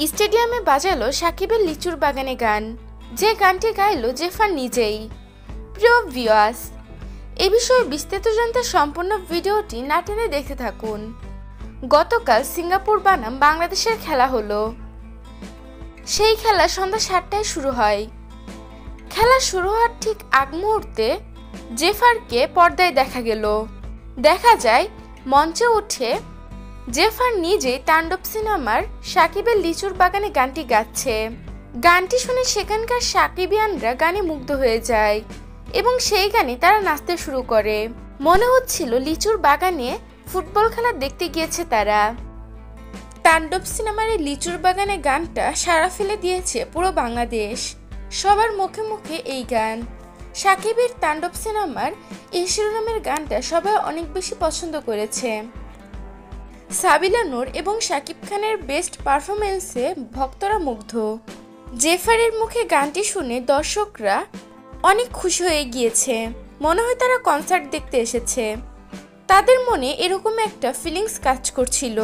স্টেডিয়ামে বাজালো সাকিবের লিচুর বাগানে গান, যে গানটি গাইলো জেফার নিজেই। প্রিয় ভিউয়ার্স, এ বিষয়ে বিস্তারিত জানতে সম্পূর্ণ ভিডিওটি না টেনে দেখতে থাকুন। গতকাল সিঙ্গাপুর বনাম বাংলাদেশের খেলা হলো। সেই খেলা সন্ধ্যা 7টায় শুরু হয়। খেলা শুরু হওয়ার ঠিক আগ মুহূর্তে জেফারকে পর্দায় দেখা গেল। দেখা যায় মঞ্চে উঠে জেফার নিজেই তাণ্ডব সিনেমার সাকিবের লিচুর বাগানে গানটি গাচ্ছে। গানটি শুনে সেখানকার সাকিবিয়ানরা গানে মুগ্ধ হয়ে যায় এবং সেই গানে তারা নাচতে শুরু করে। মনে হচ্ছিল লিচুর বাগানে ফুটবল খেলা দেখতে গিয়েছে তারা। তাণ্ডব সিনেমার এই লিচুর বাগানে গানটা সাড়া ফেলে দিয়েছে পুরো বাংলাদেশ। সবার মুখে মুখে এই গান। সাকিবের তাণ্ডব সিনেমার এই শিরোনামের গানটা সবাই অনেক বেশি পছন্দ করেছে। সাবিলা নূর এবং শাকিব খানের বেস্ট পারফরমেন্সে ভক্তরা মুগ্ধ। জেফারের মুখে গানটি শুনে দর্শকরা অনেক খুশি হয়ে গিয়েছে। মনে হয় তারা কনসার্ট দেখতে এসেছে। তাদের মনে এরকম একটা ফিলিংস কাজ করছিল।